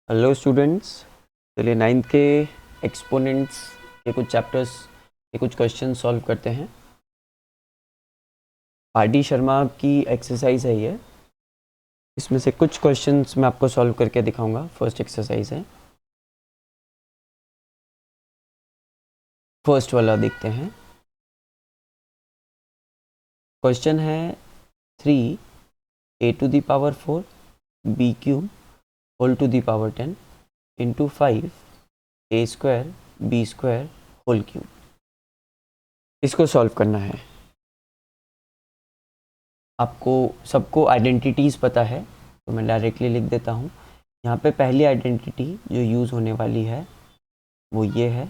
Hello students, चलिए ninth के exponents के कुछ चैप्टर्स के कुछ क्वेश्चन सॉल्व करते हैं। आर.डी. शर्मा की एक्सरसाइज है ये। इसमें से कुछ क्वेश्चंस मैं आपको सॉल्व करके दिखाऊंगा। फर्स्ट एक्सरसाइज है, फर्स्ट वाला देखते हैं। क्वेश्चन है 3a⁴ b³ whole to the power 10 into 5a² b² whole cube. इसको सॉल्व करना है। आपको सबको आइडेंटिटीज़ पता है तो मैं डायरेक्टली लिख देता हूँ। यहाँ पे पहली आइडेंटिटी जो यूज़ होने वाली है वो ये है,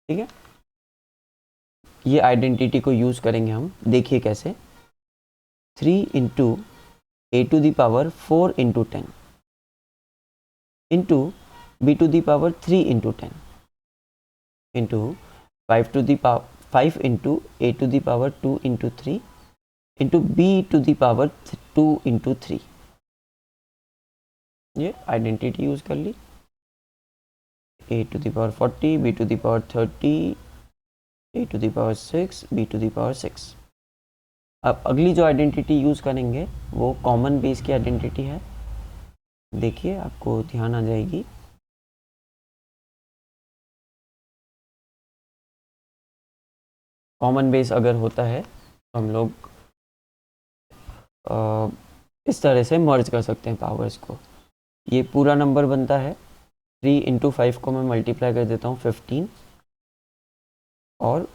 ठीक है। ये आइडेंटिटी को यूज़ करेंगे हम, देखिए कैसे। 3 into a⁴ into 10 into b⁴ 3 into 10 into 5 into a⁴ 2 into 3 into b⁴ 2 into 3। ये आइडेंटिटी यूज़ कर ली। a⁴40 b⁴30 a⁴6 b⁴6। अब अगली जो आइडेंटिटी यूज़ करेंगे वो कॉमन बेस की आइडेंटिटी है। देखिए आपको ध्यान आ जाएगी। कॉमन बेस अगर होता है तो हम लोग इस तरह से मर्ज कर सकते हैं पावर्स को। ये पूरा नंबर बनता है 3 इंटू 5 को मैं मल्टीप्लाई कर देता हूँ 15, और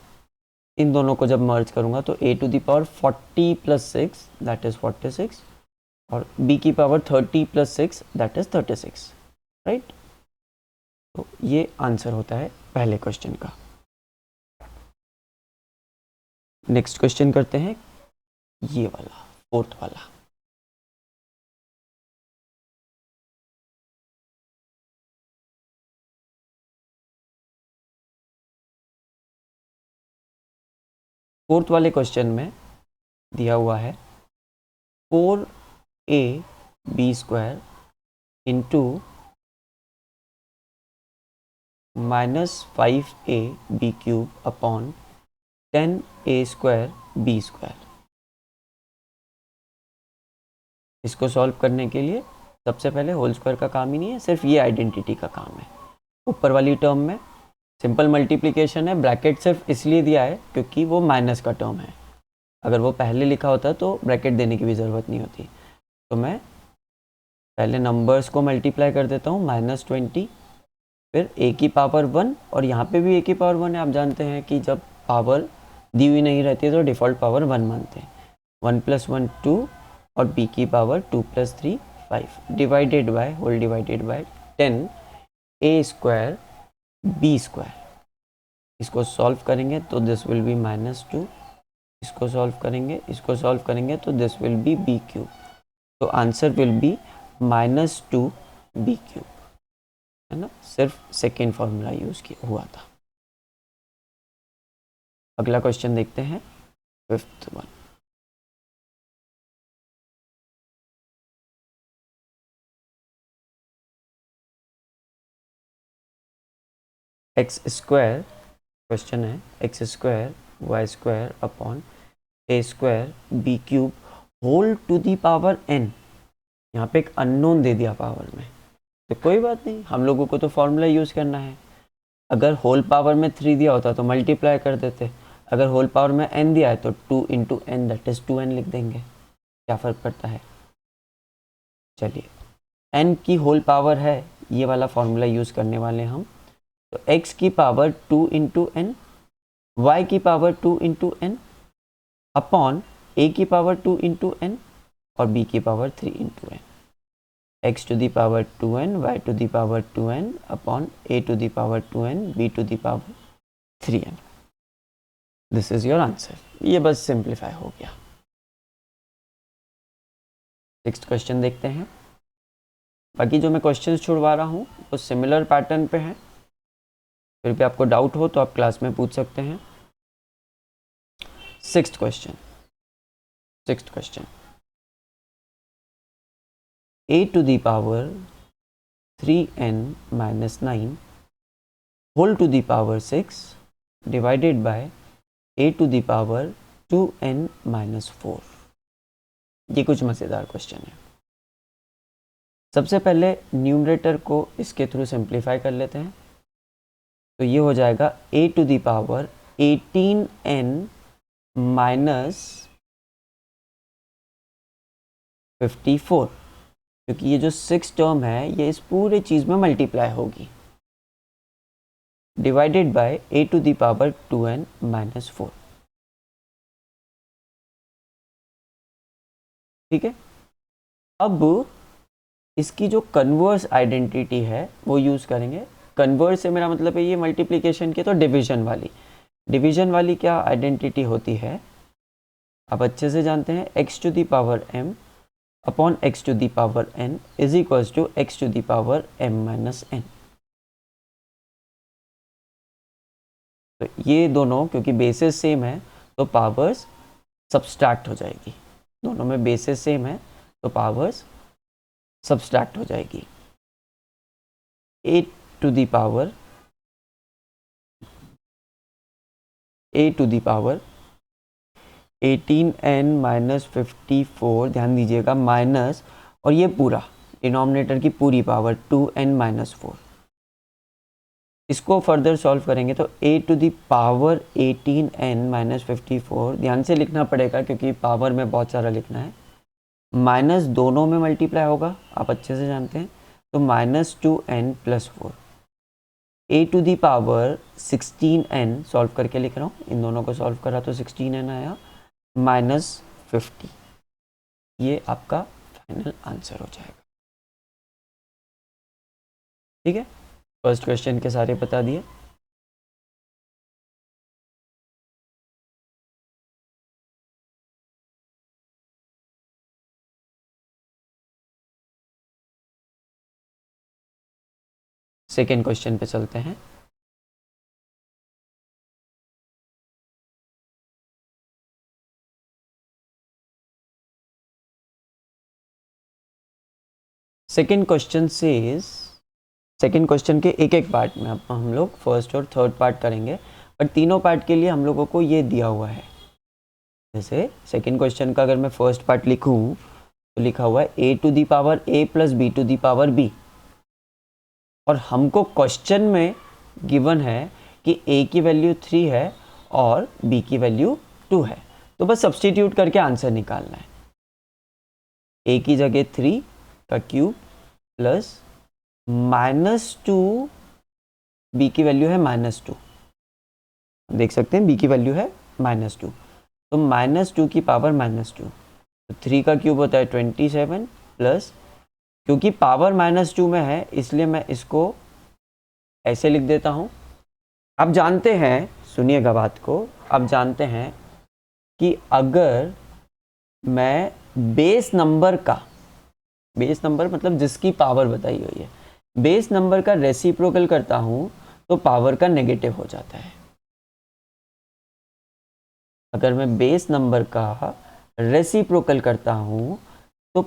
इन दोनों को जब मर्ज करूँगा तो a⁴40 + 6 दैट इज़ 46 और b⁴30 + 6 दैट इज़ 36, राइट। तो ये आंसर होता है पहले क्वेश्चन का। नेक्स्ट क्वेश्चन करते हैं, ये वाला फोर्थ वाला। फोर्थ वाले क्वेश्चन में दिया हुआ है 4ab² into -5ab³ upon 10a² b²। इसको सॉल्व करने के लिए सबसे पहले होल स्क्वायर का काम ही नहीं है, सिर्फ ये आइडेंटिटी का काम है। ऊपर वाली टर्म में सिंपल मल्टीप्लिकेशन है, ब्रैकेट सिर्फ इसलिए दिया है क्योंकि वो माइनस का टर्म है। अगर वो पहले लिखा होता तो ब्रैकेट देने की भी ज़रूरत नहीं होती। तो मैं पहले नंबर्स को मल्टीप्लाई कर देता हूँ, -20, फिर a⁴1, और यहाँ पे भी a⁴1 है। आप जानते हैं कि जब पावर दी हुई नहीं रहती है तो डिफ़ॉल्ट पावर 1 मानते हैं। 1 + 1 2 और b⁴ 2 + 3 5 divided by 10 a² b²। इसको सॉल्व करेंगे तो दिस विल बी -2। इसको सॉल्व करेंगे तो दिस विल बी b³। तो आंसर विल बी -2 b³, है ना। सिर्फ सेकेंड फॉर्मूला यूज किया हुआ था। अगला क्वेश्चन देखते हैं, फिफ्थ वन। x² क्वेश्चन है, x² y² upon a² b³ whole to the power n। यहाँ पे एक अननोन दे दिया पावर में, तो कोई बात नहीं, हम लोगों को तो फॉर्मूला यूज़ करना है। अगर होल पावर में 3 दिया होता तो मल्टीप्लाई कर देते। अगर होल पावर में n दिया है तो 2 into n that is 2n लिख देंगे। क्या फ़र्क पड़ता है। चलिए, n की होल पावर है, ये वाला फॉर्मूला यूज़ करने वाले हम। तो x की पावर 2 इंटू n, y की power 2 into n upon a की पावर 2 इंटू n और b की power 3 into n। x to the power 2n, y to the power 2n upon a to the power 2n, b to the power 3n। This is your answer. ये बस simplify हो गया। Next question देखते हैं। बाकी जो मैं questions छुड़वा रहा हूँ वो सिमिलर पैटर्न पे हैं। फिर भी आपको डाउट हो तो आप क्लास में पूछ सकते हैं। Sixth question a to the power 3n minus 9 whole to the power 6 divided by a to the power 2n minus 4। ये कुछ मज़ेदार क्वेश्चन है। सबसे पहले न्यूमरेटर को इसके थ्रू सिंप्लीफाई कर लेते हैं, तो ये हो जाएगा a to the power 18n minus 54, क्योंकि ये जो 6 टर्म है ये इस पूरे चीज़ में मल्टीप्लाई होगी, divided by a to the power 2n minus 4। ठीक है, अब इसकी जो कन्वर्स आइडेंटिटी है वो यूज़ करेंगे। कन्वर्स से मेरा मतलब है ये मल्टीप्लिकेशन की तो डिवीजन वाली क्या आइडेंटिटी होती है, आप अच्छे से जानते हैं, x to the power m upon x to the power n is equals to x to the power m minus n। तो ये दोनों क्योंकि बेसिस सेम है तो पावर्स सब्सट्रैक्ट हो जाएगी, दोनों में बेसिस सेम है तो पावर्स सब्सट्रैक्ट हो जाएगी। a to the power a to the power 18n minus 54, ध्यान दीजिएगा माइनस, और ये पूरा डिनोमिनेटर की पूरी पावर 2n माइनस 4। इसको फर्दर सॉल्व करेंगे तो a to the power 18n minus 54, ध्यान से लिखना पड़ेगा क्योंकि पावर में बहुत सारा लिखना है, माइनस दोनों में मल्टीप्लाई होगा, आप अच्छे से जानते हैं, तो minus 2n plus 4। a to the power 16n solve करके लिख रहा हूँ, इन दोनों को सॉल्व करा तो 16n आया माइनस 50। ये आपका फाइनल आंसर हो जाएगा। ठीक है, फर्स्ट क्वेश्चन के सारे बता दिए। सेकेंड क्वेश्चन पे चलते हैं। सेकेंड क्वेश्चन से सेकेंड क्वेश्चन के एक एक पार्ट में अब हम लोग फर्स्ट और थर्ड पार्ट करेंगे, और तीनों पार्ट के लिए हम लोगों को ये दिया हुआ है। जैसे सेकेंड क्वेश्चन का अगर मैं फर्स्ट पार्ट लिखूं तो लिखा हुआ है a to the power a plus b to the power b, और हमको क्वेश्चन में गिवन है कि a की वैल्यू 3 है और b की वैल्यू 2 है, तो बस सब्स्टिट्यूट करके आंसर निकालना है। a की जगह 3 का क्यूब प्लस माइनस 2, b की वैल्यू है माइनस 2, देख सकते हैं b की वैल्यू है माइनस 2, तो माइनस 2 की पावर माइनस 2, तो 3 का क्यूब होता है 27 प्लस, क्योंकि पावर माइनस 2 में है इसलिए मैं इसको ऐसे लिख देता हूँ। आप जानते हैं, सुनिएगा बात को, आप जानते हैं कि अगर मैं बेस नंबर मतलब जिसकी पावर बताई हुई है, बेस नंबर का रेसिप्रोकल करता हूँ तो पावर का नेगेटिव हो जाता है। अगर मैं बेस नंबर का रेसिप्रोकल करता हूँ तो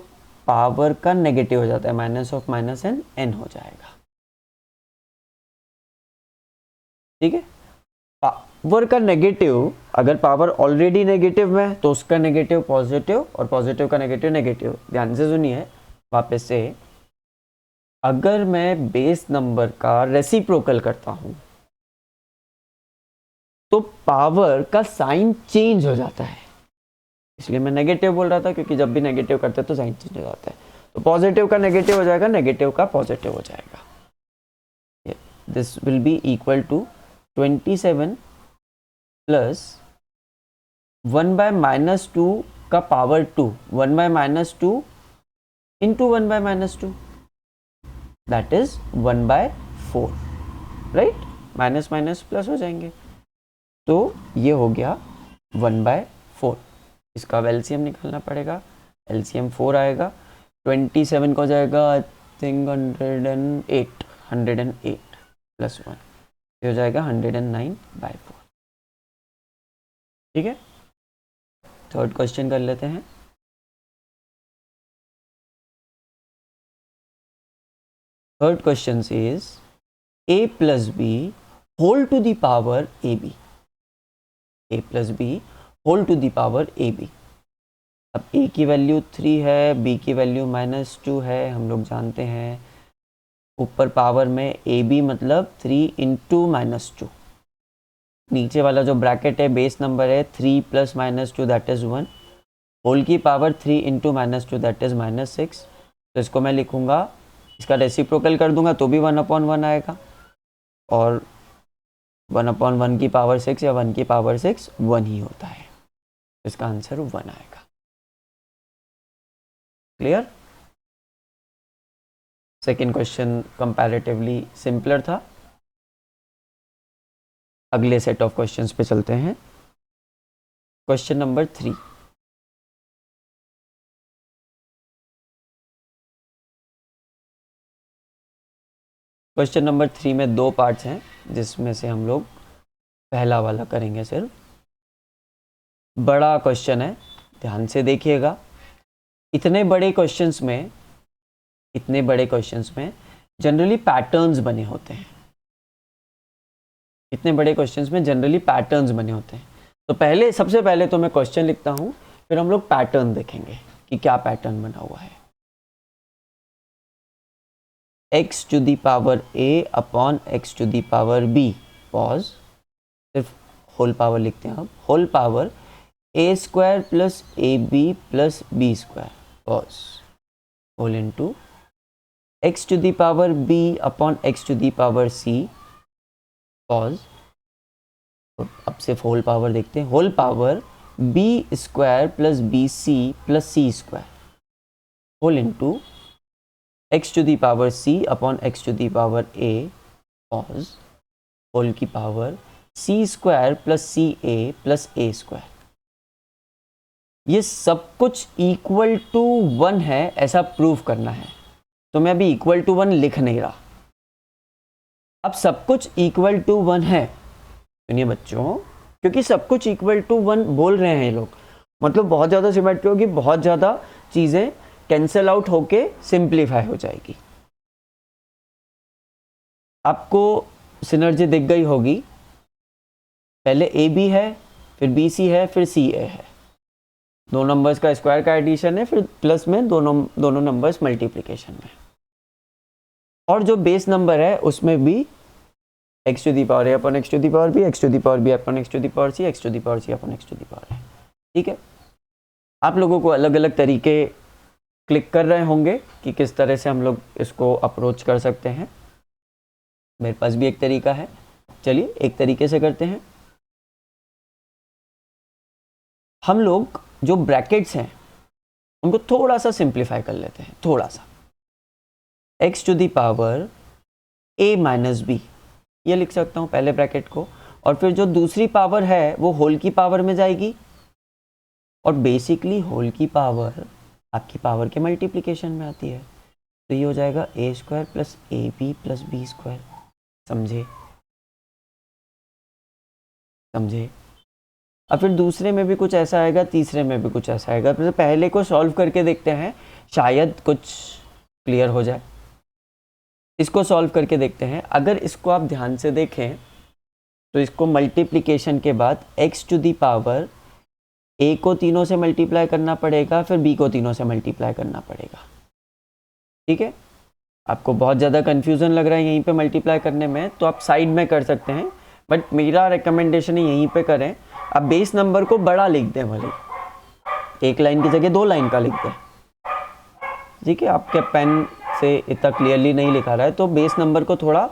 पावर का नेगेटिव हो जाता है, minus of minus n n हो जाएगा। ठीक है, पावर का नेगेटिव, अगर पावर ऑलरेडी नेगेटिव में तो उसका नेगेटिव पॉजिटिव और पॉजिटिव का नेगेटिव नेगेटिव। ध्यान से सुनिए वापस से, अगर मैं बेस नंबर का रेसिप्रोकल करता हूं तो पावर का साइन चेंज हो जाता है, इसलिए मैं नेगेटिव बोल रहा था, क्योंकि जब भी नेगेटिव करते हैं तो साइन चेंज हो जाता है, तो पॉजिटिव का नेगेटिव हो जाएगा, नेगेटिव का पॉजिटिव हो जाएगा। This will be equal to 27 plus 1 by minus 2 का power 2, 1 by minus 2 into 1 by minus 2, that is 1 by 4, right, minus minus plus हो जाएंगे, तो ये हो गया 1 बाय 4। इसका अब एलसीएम निकालना पड़ेगा, एलसीएम 4 आएगा, 27 को जाएगा आई थिंक 108 प्लस 1, ये हो जाएगा 109 बाय 4। ठीक है, थर्ड क्वेश्चन कर लेते हैं। Third question is a plus b whole to the power a b, a plus b whole to the power a b. अब a की वैल्यू 3 है, b की वैल्यू -2 है, हम लोग जानते हैं ऊपर पावर में ए बी मतलब 3 इंटू -2, नीचे वाला जो ब्रैकेट है बेस नंबर है 3 प्लस -2 दैट इज़ 1, होल की पावर 3 इंटू -2 दैट इज़ -6। तो इसको मैं लिखूंगा, इसका रेसिप्रोकल कर दूंगा तो भी 1/1 आएगा, और 1/1 की पावर 6 या 1 की पावर 6 1 ही होता है, इसका आंसर 1 आएगा। Clear? Second question comparatively simpler था। अगले सेट ऑफ क्वेश्चंस पे चलते हैं। क्वेश्चन नंबर 3, क्वेश्चन नंबर 3 में 2 पार्ट्स हैं, जिसमें से हम लोग पहला वाला करेंगे। सिर्फ बड़ा क्वेश्चन है, ध्यान से देखिएगा। इतने बड़े क्वेश्चंस में जनरली पैटर्न्स बने होते हैं, इतने बड़े क्वेश्चंस में जनरली पैटर्न्स बने होते हैं। तो सबसे पहले तो मैं क्वेश्चन लिखता हूं, फिर हम लोग पैटर्न देखेंगे कि क्या पैटर्न बना हुआ है। x to the power a upon x to the power b, pause, सिर्फ होल पावर लिखते हैं। अब whole power a square plus A b plus b square, pause, whole into x to the power b upon x to the power c, pause. अब सिर्फ whole power देखते हैं, whole power b square plus b c plus c square, whole into x to the power c upon x to the power a, pause, whole की power c square plus c a plus A square. ये सब कुछ equal to 1 है ऐसा prove करना है, तो मैं अभी इक्वल टू 1 लिख नहीं रहा। अब सब कुछ इक्वल टू 1 है, सुनिए बच्चों, क्योंकि सब कुछ इक्वल टू 1 बोल रहे हैं ये लोग, मतलब बहुत ज़्यादा सिमेट्री होगी, बहुत ज़्यादा चीज़ें कैंसिल आउट होके सिंप्लीफाई हो जाएगी। आपको सिनर्जी दिख गई होगी, पहले ए बी है, फिर बी सी है, फिर सी ए है, दो नंबर्स का स्क्वायर का एडिशन है, फिर प्लस में दोनों नंबर्स मल्टीप्लिकेशन में, और जो बेस नंबर है उसमें भी x to the power a upon x to the power b, x to the power b upon x to the power c, x to the power c upon x to the power a। ठीक है, आप लोगों को अलग अलग तरीके click कर रहे होंगे कि किस तरह से हम लोग इसको अप्रोच कर सकते हैं। मेरे पास भी एक तरीका है, चलिए एक तरीके से करते हैं। हम लोग जो ब्रैकेट्स हैं उनको थोड़ा सा सिंप्लीफाई कर लेते हैं, थोड़ा सा। x to the power a minus b, ये लिख सकता हूँ पहले ब्रैकेट को, और फिर जो दूसरी पावर है वो होल की पावर में जाएगी, और बेसिकली होल की पावर आपकी पावर के मल्टीप्लिकेशन में आती है, तो ये हो जाएगा a square plus A b plus b square. समझे? अब फिर दूसरे में भी कुछ ऐसा आएगा, तीसरे में भी कुछ ऐसा आएगा। तो पहले को सॉल्व करके देखते हैं, शायद कुछ क्लियर हो जाए। इसको सॉल्व करके देखते हैं। अगर इसको आप ध्यान से देखें तो इसको मल्टीप्लिकेशन के बाद x to the power a को तीनों से मल्टीप्लाई करना पड़ेगा, फिर b को तीनों से मल्टीप्लाई करना पड़ेगा। ठीक है, आपको बहुत ज़्यादा कन्फ्यूज़न लग रहा है यहीं पे मल्टीप्लाई करने में, तो आप साइड में कर सकते हैं, बट मेरा रिकमेंडेशन है यहीं पे करें। आप बेस नंबर को बड़ा लिख दें, भले एक लाइन की जगह 2 लाइन का लिख दें। ठीक है, आपके पेन से इतना क्लियरली नहीं लिखा रहा है, तो बेस नंबर को थोड़ा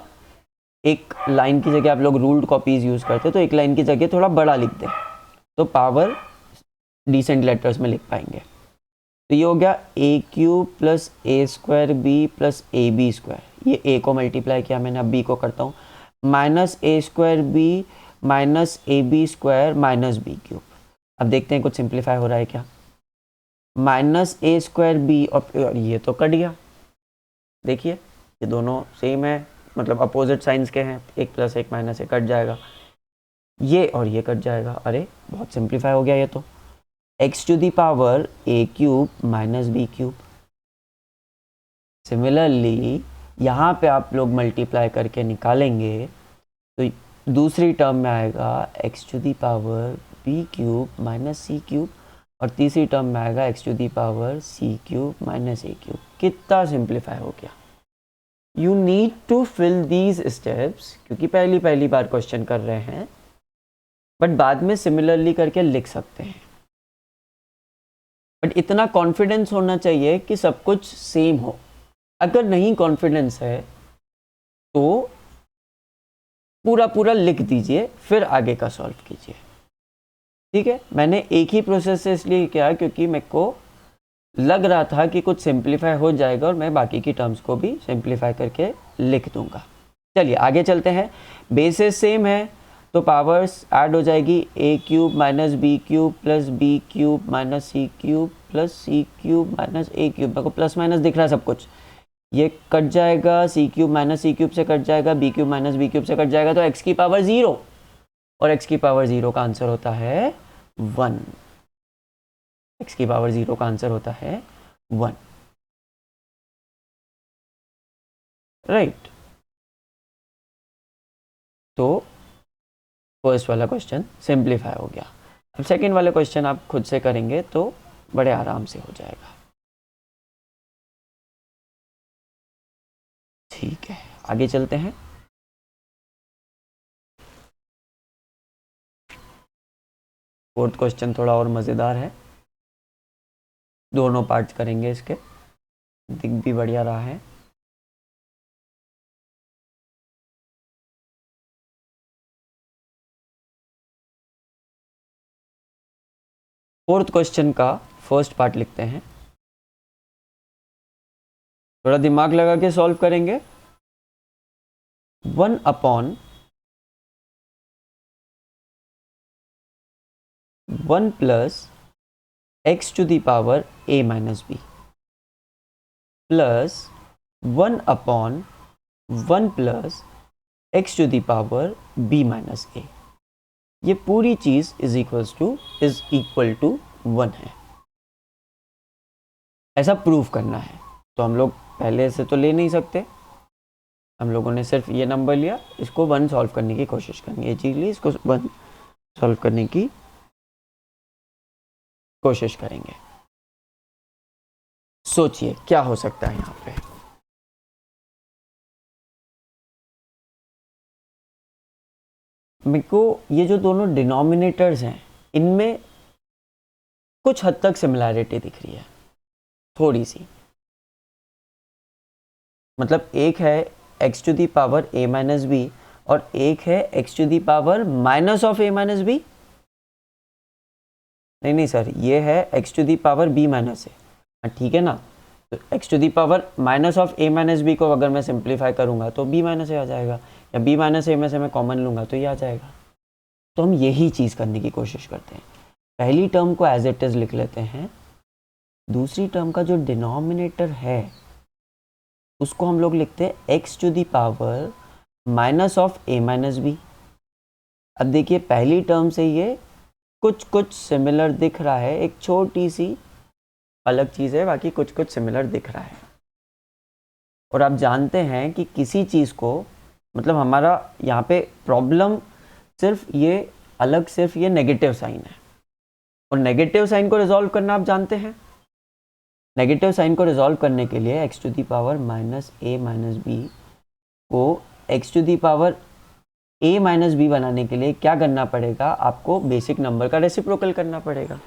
एक लाइन की जगह, आप लोग रूल्ड कॉपीज़ यूज़ करते हैं तो एक लाइन की जगह थोड़ा बड़ा लिख दें, तो पावर डिसेंट लेटर्स में लिख पाएंगे। तो ये हो गया A cube plus A square B plus A B square. ये ए को मल्टीप्लाई किया मैंने, अब बी को करता हूँ, minus a square b minus a B square minus B cube. अब देखते हैं कुछ सिंप्लीफाई हो रहा है क्या। माइनस ए स्क्वायर बी, और ये तो कट गया, देखिए ये दोनों सेम है, मतलब अपोजिट साइंस के हैं, एक प्लस एक माइनस एक कट जाएगा, ये और ये कट जाएगा। अरे बहुत सिंप्लीफाई हो गया ये तो। x to the power a cube minus B cube. Similarly यहाँ पे आप लोग मल्टीप्लाई करके निकालेंगे तो दूसरी टर्म में आएगा x to the power b cube minus C cube, और तीसरी टर्म में आएगा x to the power c cube minus A cube. कितना सिंप्लीफाई हो गया। You need to fill these steps, क्योंकि पहली बार क्वेश्चन कर रहे हैं, बट बाद में सिमिलरली करके लिख सकते हैं। बट इतना कॉन्फिडेंस होना चाहिए कि सब कुछ सेम हो। अगर नहीं कॉन्फिडेंस है तो पूरा लिख दीजिए, फिर आगे का सॉल्व कीजिए। ठीक है, मैंने एक ही प्रोसेस से इसलिए किया क्योंकि मेरे को लग रहा था कि कुछ सिंप्लीफाई हो जाएगा और मैं बाकी की टर्म्स को भी सिंप्लीफाई करके लिख दूंगा। चलिए आगे चलते हैं। बेसिस सेम है तो पावर्स ऐड हो जाएगी, A cube minus B cube plus B cube minus C cube plus C cube minus A cube. मेरे को प्लस माइनस दिख रहा है सब कुछ, ये कट जाएगा, सी क्यूब माइनस सी क्यूब से कट जाएगा, b cube minus B cube से कट जाएगा, तो एक्स की पावर 0, और एक्स की पावर 0 का आंसर होता है 1। एक्स की पावर 0 का आंसर होता है 1, राइट। तो फर्स्ट वाला क्वेश्चन सिंप्लीफाई हो गया। अब सेकंड वाला क्वेश्चन आप खुद से करेंगे तो बड़े आराम से हो जाएगा। ठीक है, आगे चलते हैं। फोर्थ क्वेश्चन थोड़ा और मज़ेदार है, दोनों पार्ट्स करेंगे इसके, दिख भी बढ़िया रहा है। फोर्थ क्वेश्चन का फर्स्ट पार्ट लिखते हैं, थोड़ा दिमाग लगा के सॉल्व करेंगे। 1 upon 1 plus x to the power a minus b plus 1 upon 1 plus x to the power b minus a, ये पूरी चीज इज इक्वल टू 1 है। ऐसा प्रूव करना है तो हम लोग पहले से तो ले नहीं सकते, हम लोगों ने सिर्फ ये नंबर लिया, इसको 1 सॉल्व करने की कोशिश करनी है, ये चीज ली, इसको 1 सॉल्व करने की कोशिश करेंगे। सोचिए क्या हो सकता है यहाँ पे। मेरे को ये जो दोनों डिनोमिनेटर्स हैं इनमें कुछ हद तक सिमिलैरिटी दिख रही है, थोड़ी सी। मतलब एक है x to the power a minus b और एक है x to the power minus of a minus b. नहीं सर, ये है x to the power b minus a, ठीक है ना। तो x to the power minus of a minus b को अगर मैं सिंप्लीफाई करूंगा तो बी माइनस ए आ जाएगा, या बी माइनस ए में से मैं कॉमन लूंगा तो ये आ जाएगा। तो हम यही चीज़ करने की कोशिश करते हैं। पहली टर्म को एज इट इज लिख लेते हैं, दूसरी टर्म का जो डिनोमिनेटर है उसको हम लोग लिखते हैं x to the power minus of a minus b. अब देखिए पहली टर्म से ये कुछ सिमिलर दिख रहा है, एक छोटी सी अलग चीज़ है, बाकी कुछ सिमिलर दिख रहा है। और आप जानते हैं कि किसी चीज़ को, मतलब हमारा यहाँ पे प्रॉब्लम सिर्फ ये अलग, सिर्फ ये नेगेटिव साइन है, और नेगेटिव साइन को रिजॉल्व करना आप जानते हैं। नेगेटिव साइन को रिजॉल्व करने के लिए x to the power minus a minus b को x to the power a minus b बनाने के लिए क्या करना पड़ेगा, आपको बेसिक नंबर का रेसिप्रोकल करना पड़ेगा।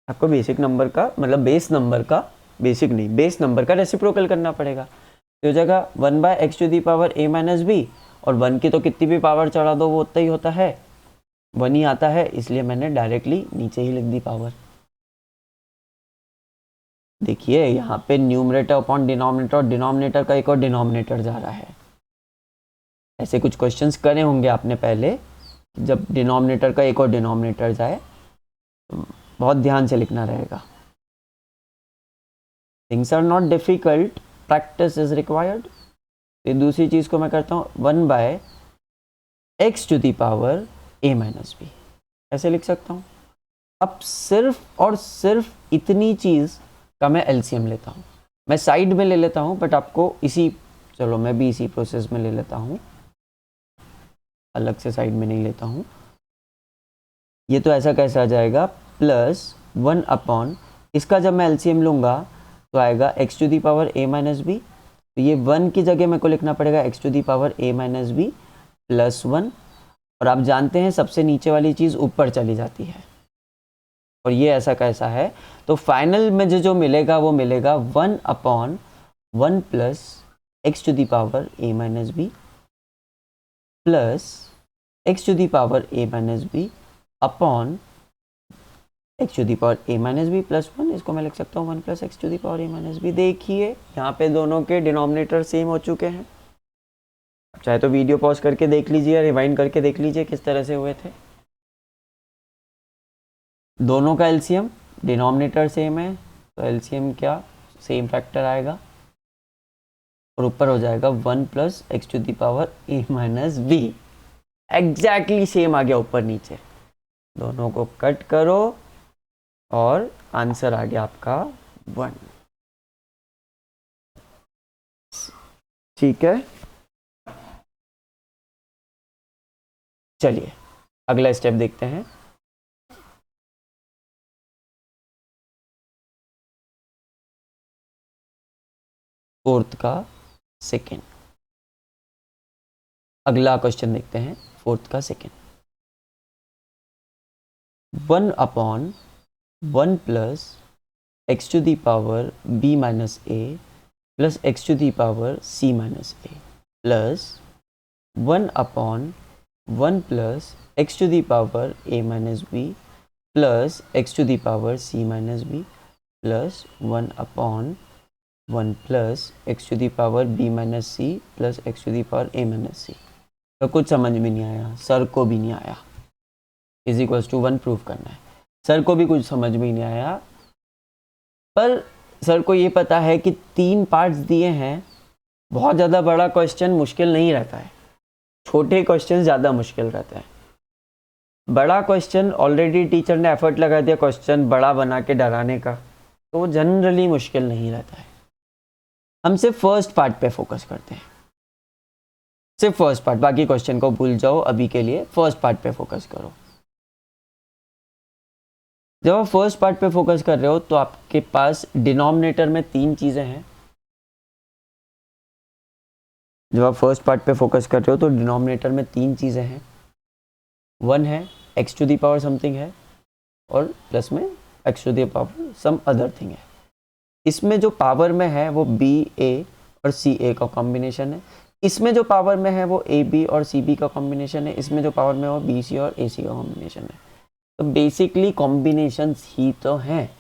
आपको बेसिक नंबर का, मतलब बेस नंबर का, बेसिक नहीं, बेस नंबर का रेसिप्रोकल करना पड़ेगा। तो हो जाएगा 1 by x to the power a minus b, और 1 की तो कितनी भी पावर चढ़ा दो वो उतना ही होता है, 1 ही आता है, इसलिए मैंने डायरेक्टली नीचे ही लिख दी पावर। देखिए यहाँ पे न्यूमरेटर अपॉन डिनोमिनेटर, और डिनोमिनेटर का एक और डिनोमिनेटर जा रहा है। ऐसे कुछ क्वेश्चंस करे होंगे आपने पहले, जब डिनोमिनेटर का एक और डिनोमिनेटर जाए तो बहुत ध्यान से लिखना रहेगा। Things are not difficult, practice is required. तो दूसरी चीज़ को मैं करता हूँ 1 by x to the power a minus b, ऐसे लिख सकता हूँ। अब सिर्फ और सिर्फ इतनी चीज़ का मैं एलसीएम लेता हूँ। मैं साइड में ले लेता हूँ, बट आपको चलो मैं भी इसी प्रोसेस में ले लेता हूँ, अलग से साइड में नहीं लेता हूँ। ये तो ऐसा कैसे आ जाएगा, +1 अपॉन, इसका जब मैं एलसीएम लूँगा तो आएगा x to the power a minus b. तो ये 1 की जगह मेरे को लिखना पड़ेगा x to the power a minus b +1। और आप जानते हैं सबसे नीचे वाली चीज़ ऊपर चली जाती है, और ये ऐसा कैसा है। तो फाइनल में जो मिलेगा वो मिलेगा 1 upon 1 plus x to the power a minus b plus x to the power a minus b upon x to the power a minus b +1। इसको मैं लिख सकता हूँ 1 plus x to the power a minus b. देखिए यहाँ पे दोनों के डिनोमिनेटर सेम हो चुके हैं। चाहे तो वीडियो पॉज करके देख लीजिए, रिवाइंड करके देख लीजिए किस तरह से हुए थे। दोनों का एलसीएम, डिनोमिनेटर सेम है तो एलसीएम क्या, सेम फैक्टर आएगा, और ऊपर हो जाएगा 1 plus x to the power a minus b. Exactly same आ गया ऊपर नीचे। दोनों को कट करो और आंसर आ गया आपका 1। ठीक है, चलिए अगला स्टेप देखते हैं। फोर्थ का सेकेंड, अगला क्वेश्चन देखते हैं। फोर्थ का second, 1 upon 1 plus x to the power b minus a plus x to the power c minus a plus 1 upon 1 plus x to the power a minus b plus x to the power c minus b plus 1 upon 1 plus x to the power b minus c plus x to the power a minus c। तो कुछ समझ में नहीं आया, sir को भी नहीं आया। इज इक्वल्स टू 1 प्रूव करना है, सर को भी कुछ समझ में ही नहीं आया। पर सर को ये पता है कि 3 पार्ट्स दिए हैं, बहुत ज़्यादा बड़ा क्वेश्चन मुश्किल नहीं रहता है, छोटे क्वेश्चन ज़्यादा मुश्किल रहते हैं। बड़ा क्वेश्चन ऑलरेडी टीचर ने एफर्ट लगा दिया क्वेश्चन बड़ा बना के डराने का, तो वो जनरली मुश्किल नहीं रहता है। हम सिर्फ फर्स्ट पार्ट पे फोकस करते हैं, सिर्फ फर्स्ट पार्ट, बाकी क्वेश्चन को भूल जाओ अभी के लिए, फर्स्ट पार्ट पे फोकस करो। जब आप फर्स्ट पार्ट पे फोकस कर रहे हो तो आपके पास डिनोमिनेटर में 3 चीज़ें हैं। जब आप फर्स्ट पार्ट पे फोकस कर रहे हो तो डिनोमिनेटर में 3 चीज़ें हैं। 1 है x to the power something है, और प्लस में x to the power some other thing है। इसमें जो पावर में है वो बी ए और सी ए का कॉम्बिनेशन है। इसमें जो पावर में है वो ए बी और सी बी का कॉम्बिनेशन है। इसमें जो पावर में है वो बी सी और ए सी का कॉम्बिनेशन है। तो बेसिकली कॉम्बिनेशंस ही तो हैं।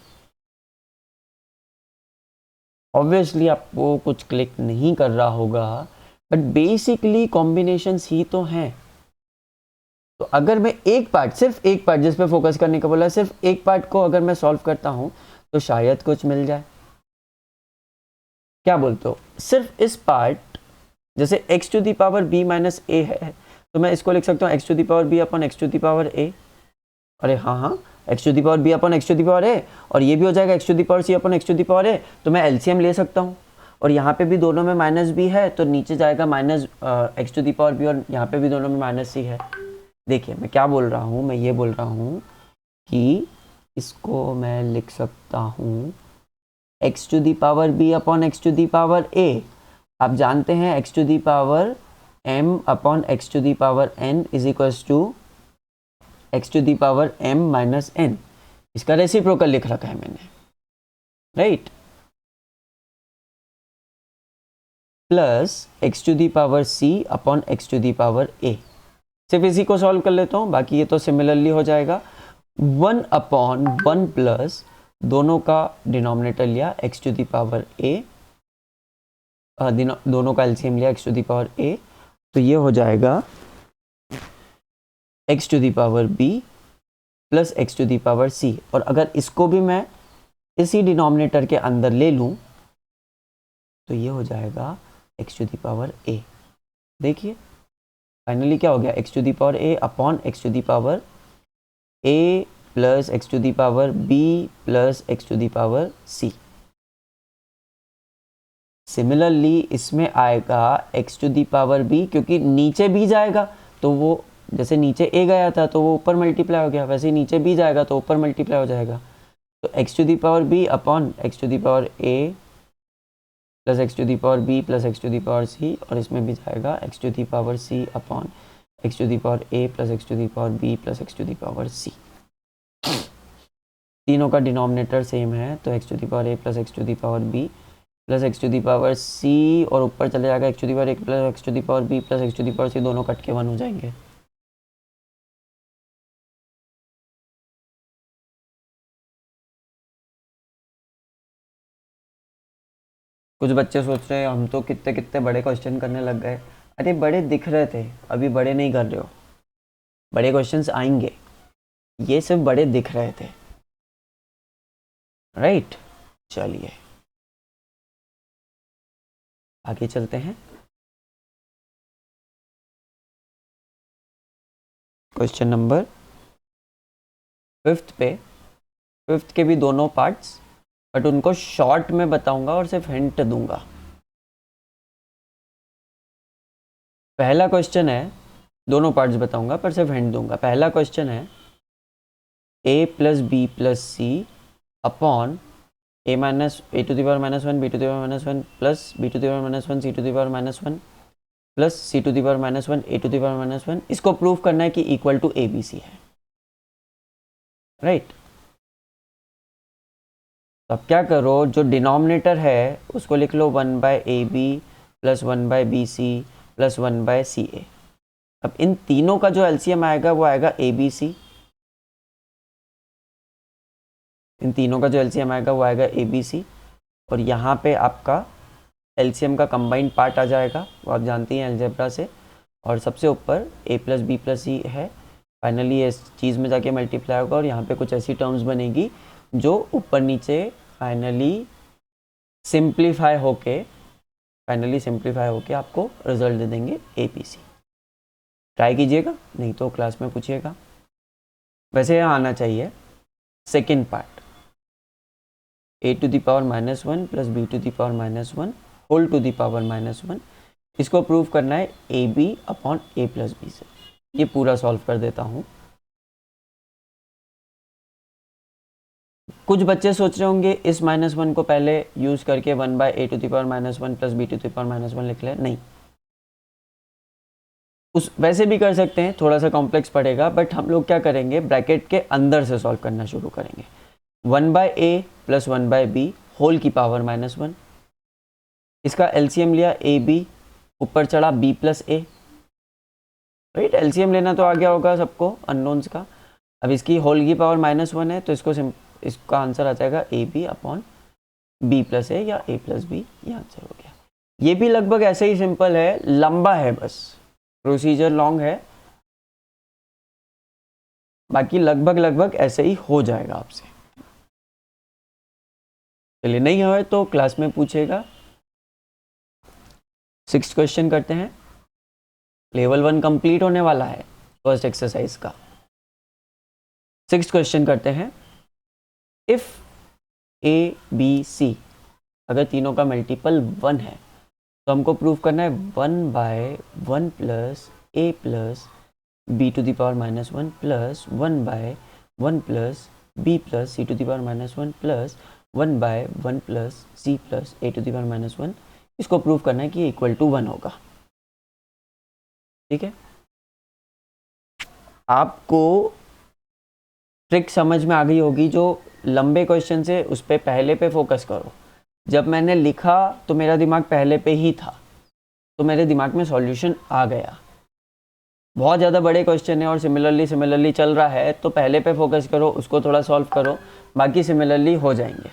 ऑब्वियसली आपको कुछ क्लिक नहीं कर रहा होगा, बट बेसिकली कॉम्बिनेशंस ही तो हैं। तो अगर मैं एक पार्ट, सिर्फ एक पार्ट जिस पे फोकस करने का बोला, सिर्फ एक पार्ट को अगर मैं सॉल्व करता हूं तो शायद कुछ मिल जाए। क्या बोलते हो? सिर्फ इस पार्ट, जैसे x to the power b minus a है, तो मैं इसको लिख सकता हूँ x to the power b upon x to the power a। अरे हाँ, x to the power b upon x to the power a, और ये भी हो जाएगा x to the power c upon x to the power a। तो मैं LCM ले सकता हूँ, और यहाँ पे भी दोनों में माइनस b है तो नीचे जाएगा minus x to the power b, और यहाँ पे भी दोनों में माइनस c है। देखिए मैं क्या बोल रहा हूँ, मैं ये बोल रहा हूँ कि इसको मैं लिख सकता हूँ x to the power b upon x to the power a। आप जानते हैं x to the power m upon x to the power n is equals to x to the power m minus n। इसका reciprocal लिख रखा है मैंने, right. Plus x to the power c upon x to the power a। सिर्फ इसी को solve कर लेता हूँ, बाकी ये तो सिमिलरली हो जाएगा। 1 अपॉन 1 प्लस, दोनों का डिनोमिनेटर लिया x to the power a, दोनों का एलसीएम लिया x to the power a, तो ये हो जाएगा x to the power b plus x to the power c। और अगर इसको भी मैं इसी डिनोमिनेटर के अंदर ले लूं तो ये हो जाएगा x to the power a। देखिए फाइनली क्या हो गया, x to the power a upon x to the power a plus x to the power b plus x to the power c। Similarly इसमें आएगा x to the power b, क्योंकि नीचे b जाएगा तो वो जैसे नीचे a गया था तो वो ऊपर मल्टीप्लाई हो गया, वैसे ही नीचे b जाएगा तो ऊपर मल्टीप्लाई हो जाएगा। तो x to the power b upon x to the power a plus x to the power b plus x to the power c, और इसमें भी जाएगा x to the power c upon x to the power a plus x to the power b plus x to the power c। तीनों का denominator same है तो x to the power a plus x to the power b plus x to the power c, और ऊपर चले जाएगा x to the power a plus x to the power b plus x to the power c, दोनों cut के 1 हो जाएंगे। कुछ बच्चे सोच रहे हैं हम तो कितने कितने बड़े क्वेश्चन करने लग गए। अरे बड़े दिख रहे थे, अभी बड़े नहीं कर रहे हो, बड़े क्वेश्चंस आएंगे, ये सिर्फ बड़े दिख रहे थे, राइट। चलिए आगे चलते हैं। क्वेश्चन नंबर 5 पे, 5 के भी दोनों पार्ट्स, बट उनको शॉर्ट में बताऊंगा और सिर्फ हिंट दूंगा। पहला क्वेश्चन है, दोनों पार्ट्स बताऊंगा पर सिर्फ हिंट दूंगा। पहला क्वेश्चन है a plus b plus c upon a minus a to the power minus one, b to the power minus one plus b to the power minus one, c to the power minus one plus c to the power minus one, a to the power minus one. इसको prove करना है कि equal to a b c है, right. तो अब क्या करो, जो डिनोमिनेटर है उसको लिख लो 1 by a b plus 1 by b c plus 1 by c a. अब इन तीनों का जो एलसीएम आएगा वो आएगा ए बी सी, इन तीनों का जो एलसीएम आएगा वो आएगा ए बी सी, और यहाँ पे आपका एलसीएम का कंबाइंड पार्ट आ जाएगा, वो आप जानती हैं अलजेब्रा से, और सबसे ऊपर a प्लस बी प्लस सी है। फाइनली इस चीज़ में जाके मल्टीप्लाई होगा और यहाँ पे कुछ ऐसी टर्म्स बनेगी जो ऊपर नीचे फाइनली सिंप्लीफाई होके आपको रिजल्ट दे देंगे ए बी सी। ट्राई कीजिएगा, नहीं तो क्लास में पूछिएगा। वैसे यहाँ आना चाहिए second part, a to the power minus one plus b to the power minus one whole to the power minus one. इसको प्रूव करना है a b upon a plus b से। ये पूरा सॉल्व कर देता हूँ। कुछ बच्चे सोच रहे होंगे इस माइनस वन को पहले यूज करके 1 by a to the power minus one plus b to the power minus one लिख ले। नहीं, उस वैसे भी कर सकते हैं, थोड़ा सा कॉम्प्लेक्स पड़ेगा, बट हम लोग क्या करेंगे, ब्रैकेट के अंदर से सॉल्व करना शुरू करेंगे। 1 by a plus 1 by B whole की पावर माइनस वन, इसका एलसीएम लिया ए बी, ऊपर चढ़ा बी प्लस ए, राइट। एलसीएम लेना तो आ गया होगा सबको अननोन्स का। अब इसकी होल की पावर माइनस वन है तो इसका आंसर आ जाएगा a b upon b plus a या ए प्लस बी, ये आंसर हो गया। ये भी लगभग ऐसे ही सिंपल है, लंबा है, बस प्रोसीजर लॉन्ग है, बाकी लगभग ऐसे ही हो जाएगा आपसे। चलिए, नहीं है तो क्लास में पूछेगा। 6th क्वेश्चन करते हैं। लेवल 1 कंप्लीट होने वाला है फर्स्ट एक्सरसाइज का। 6th क्वेश्चन करते हैं। इफ ए बी सी, अगर तीनों का मल्टीपल 1 है तो हमको प्रूव करना है 1 by 1 plus a plus b to the power minus one plus 1 by 1 plus b plus c to the power minus one plus 1 by 1 plus c plus a to the power minus one. इसको prove करना है कि equal to 1 होगा, ठीक है। आपको trick समझ में आ गई होगी। जो लंबे क्वेश्चन से उस पे पहले पे फोकस करो। जब मैंने लिखा तो मेरा दिमाग पहले पे ही था, तो मेरे दिमाग में सॉल्यूशन आ गया। बहुत ज़्यादा बड़े क्वेश्चन है और सिमिलरली चल रहा है तो पहले पे फोकस करो, उसको थोड़ा सॉल्व करो, बाकी सिमिलरली हो जाएंगे।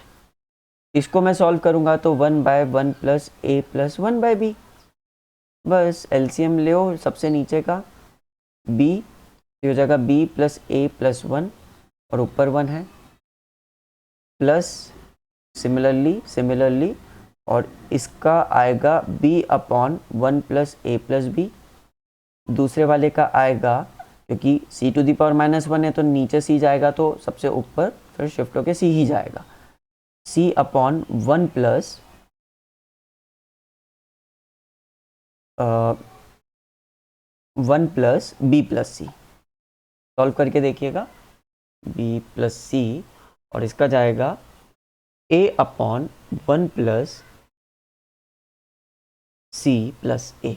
इसको मैं सॉल्व करूँगा तो 1 by 1 plus a plus 1 by B, बस एलसीएम ले सबसे नीचे का b, हो जाएगा b प्लस ए प्लस 1 और ऊपर 1 है, प्लस सिमिलरली और इसका आएगा b upon 1 plus a plus b. दूसरे वाले का आएगा, क्योंकि c to the power minus one है तो नीचे c जाएगा तो सबसे ऊपर फिर शिफ्ट होके c ही जाएगा, c upon 1 plus 1 plus b plus c, solve करके देखिएगा, बी प्लस सी, और इसका जाएगा a upon 1 plus c plus a.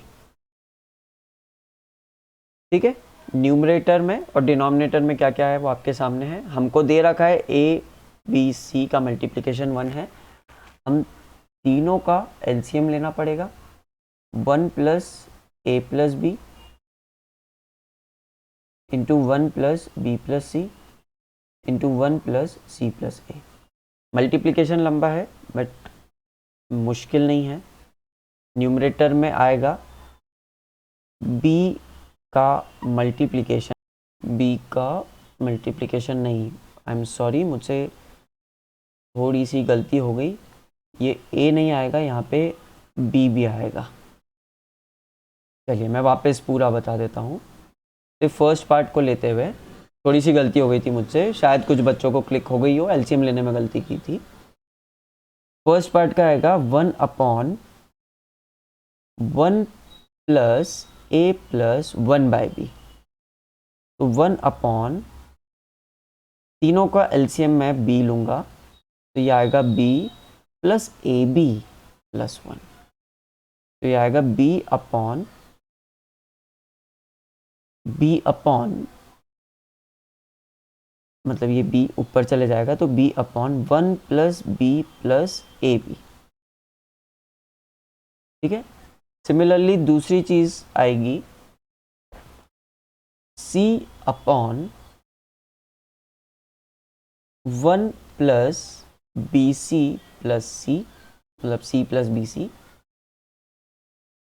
ठीक है, न्यूमरेटर में और डिनोमिनेटर में क्या क्या है वो आपके सामने है। हमको दे रखा है ए बी सी का मल्टीप्लिकेशन 1 है, हम तीनों का एलसीएम लेना पड़ेगा। 1 plus a plus b into 1 plus b plus c into 1 plus c plus a. Multiplication लंबा है बट मुश्किल नहीं है। न्यूमरेटर में आएगा बी का मल्टीप्लिकेशन, बी का मल्टीप्लिकेशन नहीं, आई एम सॉरी, मुझसे थोड़ी सी गलती हो गई, ये ए नहीं आएगा, यहाँ पे बी भी आएगा। चलिए मैं वापस पूरा बता देता हूँ। तो फर्स्ट पार्ट को लेते हुए थोड़ी सी गलती हो गई थी मुझसे, शायद कुछ बच्चों को क्लिक हो गई हो, एलसीएम लेने में गलती की थी। फर्स्ट पार्ट का आएगा 1 upon 1 plus a plus 1 by b. तो 1 अपॉन, तीनों का एलसीएम मैं बी लूँगा, तो ये आएगा बी प्लस ए बी प्लस 1। तो ये आएगा बी अपॉन मतलब ये b ऊपर चले जाएगा, तो b upon 1 plus b plus ए बी। ठीक है, सिमिलरली दूसरी चीज आएगी c upon 1 plus b c plus c, मतलब c प्लस बी सी।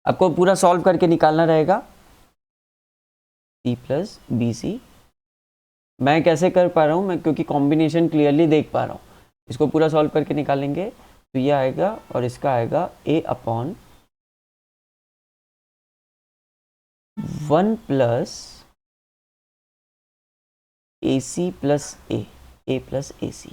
आपको पूरा सॉल्व करके निकालना रहेगा c प्लस बी सी। मैं कैसे कर पा रहा हूँ, मैं क्योंकि कॉम्बिनेशन क्लियरली देख पा रहा हूँ, इसको पूरा सॉल्व करके निकालेंगे तो ये आएगा और इसका आएगा a upon 1 plus a c plus a plus a c.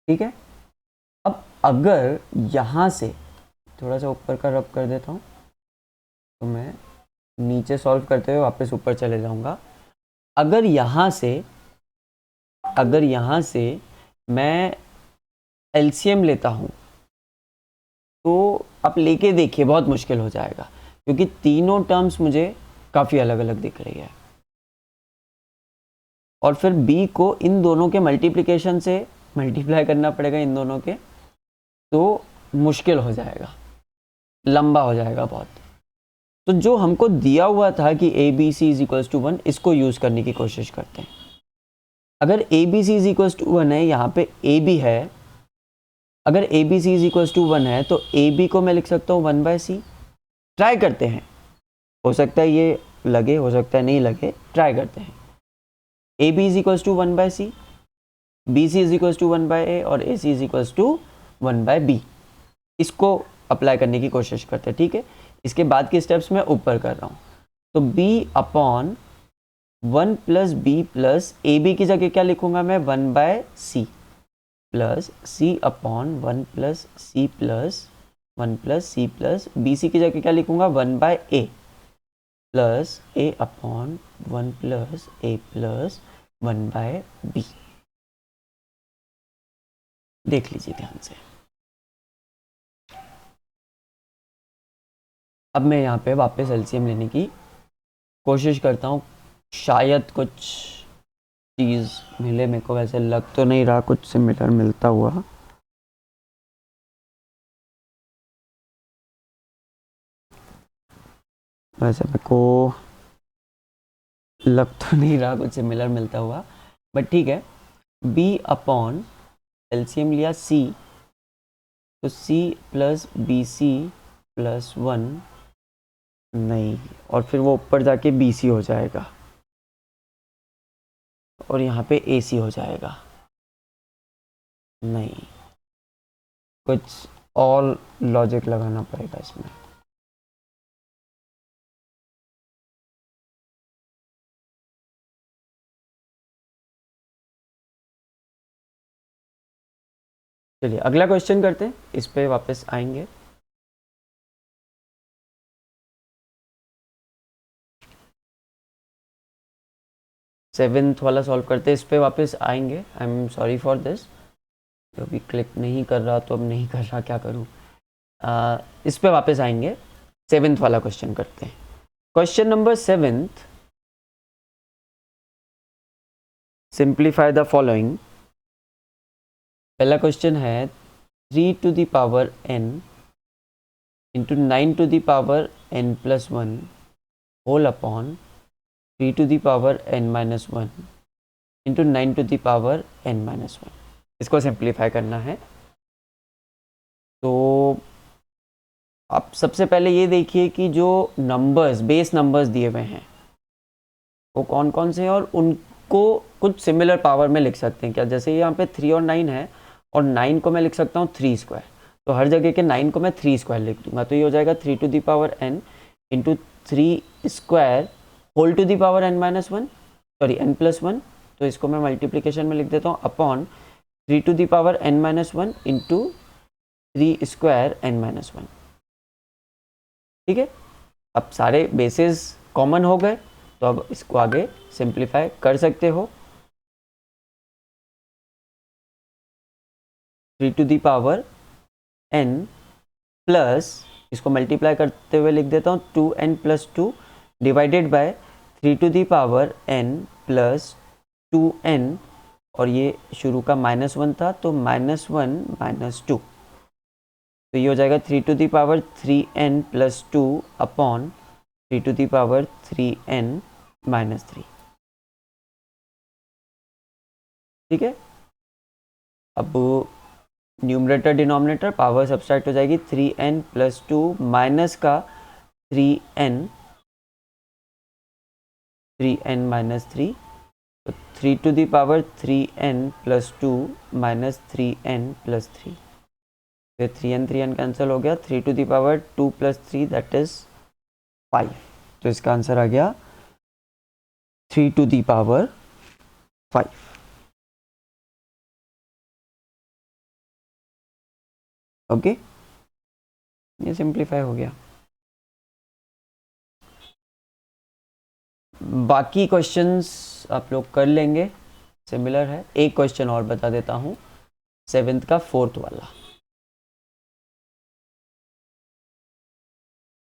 ठीक है, अब अगर यहाँ से थोड़ा सा ऊपर का रब कर देता हूँ तो मैं नीचे सॉल्व करते हुए वापस ऊपर चले जाऊँगा। अगर यहाँ से मैं एलसीएम लेता हूँ तो आप लेके देखिए बहुत मुश्किल हो जाएगा, क्योंकि तीनों टर्म्स मुझे काफ़ी अलग अलग दिख रही है, और फिर b को इन दोनों के मल्टीप्लिकेशन से मल्टीप्लाई करना पड़ेगा इन दोनों के, तो मुश्किल हो जाएगा, लंबा हो जाएगा बहुत। तो जो हमको दिया हुआ था कि a b c is equals to 1, इसको यूज़ करने की कोशिश करते हैं। अगर a b c is equals to 1 है, यहाँ पे ए बी है, अगर a b c is equals to 1 है तो ए बी को मैं लिख सकता हूँ 1 बाय सी। ट्राई करते हैं, हो सकता है ये लगे, हो सकता है नहीं लगे, ट्राई करते हैं। A b is equals to 1 by c, b c is equals to 1 by a, और a c is equals to 1 by b. इसको अप्लाई करने की कोशिश करते हैं। ठीक है, इसके बाद के स्टेप्स मैं ऊपर कर रहा हूँ। तो b upon 1 plus b plus ए बी की जगह क्या लिखूंगा मैं, 1 by c, plus c upon 1 plus c plus 1 plus c plus b c की जगह क्या लिखूंगा, 1 by a, plus a upon 1 plus a plus 1 by b. देख लीजिए ध्यान से। अब मैं यहाँ पे वापस एलसीएम लेने की कोशिश करता हूँ, शायद कुछ चीज़ मिले मेरे को, वैसे लग तो नहीं रहा कुछ सिमिलर मिलता हुआ। वैसे मेरे को लग तो नहीं रहा कुछ सिमिलर मिलता हुआ, बट ठीक है। b अपॉन एलसीएम लिया c, तो c plus b c plus 1 नहीं, और फिर वो ऊपर जाके बी सी हो जाएगा और यहाँ पे ए सी हो जाएगा, नहीं, कुछ और लॉजिक लगाना पड़ेगा इसमें। चलिए अगला क्वेश्चन करते हैं, इस पे वापस आएंगे। सेवेंथ वाला सॉल्व करते हैं, इस पे वापस आएंगे। I am sorry for this, जो भी क्लिक नहीं कर रहा तो अब नहीं कर रहा, क्या करूं। इस पे वापस आएंगे, सेवेंथ वाला क्वेश्चन करते हैं। Question number seventh, simplify the following. पहला क्वेश्चन है 3 to the power n into 9 to the power n plus 1 whole upon 3 to the power n minus 1 into 9 to the power n minus 1। इसको simplify करना है। तो आप सबसे पहले ये देखिए कि जो नंबर्स, बेस नंबर्स दिए हुए हैं वो कौन कौन से हैं और उनको कुछ सिमिलर पावर में लिख सकते हैं क्या। जैसे यहाँ पे 3 और 9 है, और 9 को मैं लिख सकता हूँ 3 स्क्वायर, तो हर जगह के 9 को मैं 3 स्क्वायर लिख दूंगा, तो ये हो जाएगा 3 to the power n into 3 square whole to the power n minus 1, sorry n plus 1। तो इसको मैं मल्टीप्लीकेशन में लिख देता हूँ upon 3 to the power n minus 1 into 3 square n minus 1। ठीक है, अब सारे बेसिस कॉमन हो गए, तो अब इसको आगे सिंप्लीफाई कर सकते हो। 3 to the power n plus, इसको मल्टीप्लाई करते हुए लिख देता हूँ 2n plus 2 divided by 3 to the power n plus 2n, और ये शुरू का -1 था तो -1 माइनस 2, तो ये हो जाएगा 3 to the power 3n plus 2 upon 3 to the power 3n minus 3। ठीक है, अब न्यूमरेटर डिनोमिनेटर पावर सब्सट्रैक्ट हो जाएगी, 3n प्लस 2 माइनस का 3n माइनस 3, तो 3 to the power 3n plus 2 minus 3n plus 3, फिर 3n कैंसिल हो गया, 3 to the power 2 plus 3 that is 5। तो इसका आंसर आ गया 3 to the power 5। ओके, ये सिंप्लीफाई हो गया। बाकी क्वेश्चंस आप लोग कर लेंगे, सिमिलर है। एक क्वेश्चन और बता देता हूँ, सेवेंथ का फोर्थ वाला।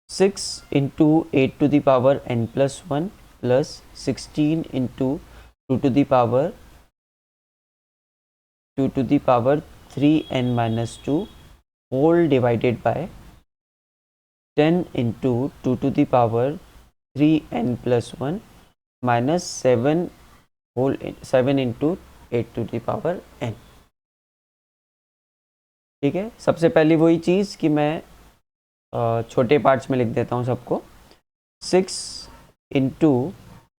6 into 8 to the power n plus 1 plus 16 into 2 to the power 2 to the power 3n minus 2 whole divided by 10 into 2 to the power 3n plus 1 minus 7 into 8 to the power n। ठीक है, सबसे पहले वही चीज़ कि मैं छोटे parts में लिख देता हूँ सबको। 6 into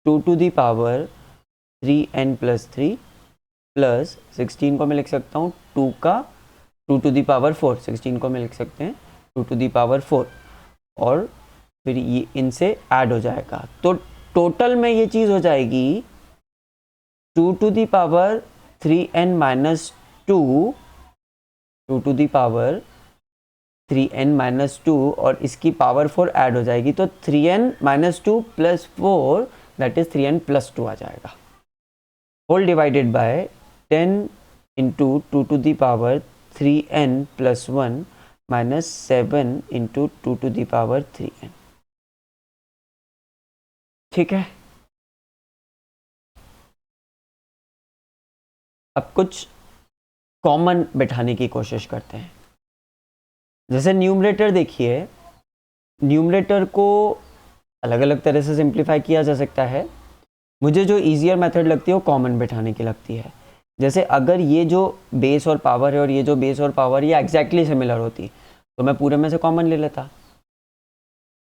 2 to the power 3n plus 3 plus 16 को मैं लिख सकता हूँ 2 का 2 to the power 4, 16 को मैं लिख सकते हैं 2 to the power 4, और फिर ये इनसे ऐड हो जाएगा, तो टोटल में ये चीज़ हो जाएगी 2 to the power 3n minus 2, 2 to the power 3n minus 2, और इसकी पावर 4 ऐड हो जाएगी, तो 3n minus 2 plus 4 that is 3n plus 2 आ जाएगा, whole divided by 10 into 2 to the power 3n plus 1 minus 7 into 2 to the power 3n। ठीक है, अब कुछ कॉमन बैठाने की कोशिश करते हैं। जैसे न्यूमरेटर देखिए, न्यूमरेटर को अलग अलग तरह से सिंप्लीफाई किया जा सकता है। मुझे जो ईजियर मेथड लगती है वो कॉमन बैठाने की लगती है। जैसे अगर ये जो बेस और पावर है और ये जो बेस और पावर ये एग्जैक्टली सिमिलर होती तो मैं पूरे में से कॉमन ले लेता,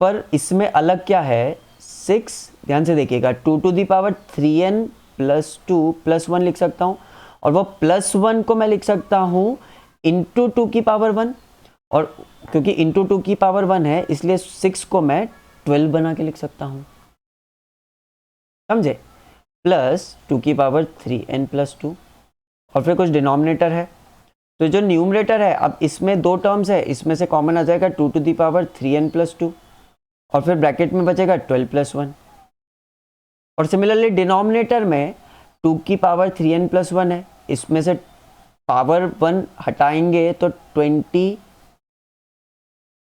पर इसमें अलग क्या है, 6, ध्यान से देखिएगा, 2 to the power 3n plus 2 plus 1 लिख सकता हूँ, और वो प्लस 1 को मैं लिख सकता हूँ इंटू 2 की पावर 1, और क्योंकि इंटू 2 की पावर 1 है इसलिए 6 को मैं 12 बना के लिख सकता हूँ, समझे, प्लस 2 की पावर 3n प्लस 2, और फिर कुछ डिनोमिनेटर है तो जो न्यूमरेटर है, अब इसमें दो टर्म्स है, इसमें से कॉमन आ जाएगा 2 to the power 3n plus 2 और फिर ब्रैकेट में बचेगा 12 प्लस 1। और सिमिलरली डिनोमिनेटर में 2 की पावर 3n प्लस 1 है, इसमें से पावर 1 हटाएंगे तो 20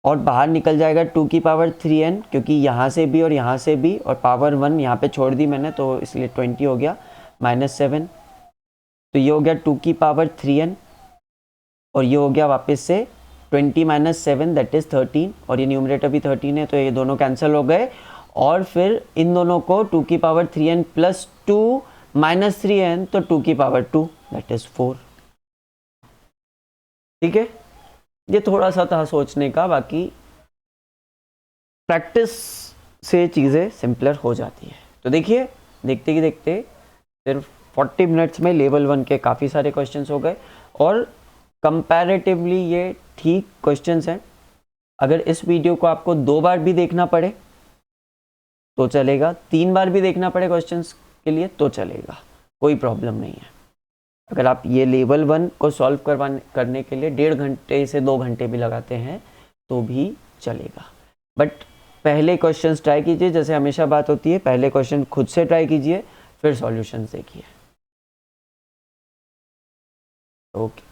और बाहर निकल जाएगा 2 की पावर 3n, क्योंकि यहाँ से भी और यहाँ से भी, और पावर 1 यहाँ पे छोड़ दी मैंने तो इसलिए 20 हो गया -7। तो ये हो गया 2 की पावर 3n और ये हो गया वापस से 20 - 7 दैट इज 13, और ये न्यूमरेटर भी 13 है तो ये दोनों कैंसिल हो गए। और फिर इन दोनों को 2 की power 3n plus 2 minus 3n तो 2 की पावर 2 दैट इज 4। ठीक है, ये थोड़ा सा था सोचने का, बाकी प्रैक्टिस से चीज़ें सिंपलर हो जाती है। तो देखिए, देखते ही देखते सिर्फ 40 मिनट्स में लेवल 1 के काफ़ी सारे क्वेश्चंस हो गए और कंपैरेटिवली ये ठीक क्वेश्चंस हैं। अगर इस वीडियो को आपको 2 बार भी देखना पड़े तो चलेगा, 3 बार भी देखना पड़े क्वेश्चंस के लिए तो चलेगा, कोई प्रॉब्लम नहीं है। अगर आप ये लेवल 1 को सॉल्व करने के लिए 1.5 घंटे से 2 घंटे भी लगाते हैं तो भी चलेगा, बट पहले क्वेश्चंस ट्राई कीजिए। जैसे हमेशा बात होती है, पहले क्वेश्चन खुद से ट्राई कीजिए, फिर सॉल्यूशंस देखिए। ओके।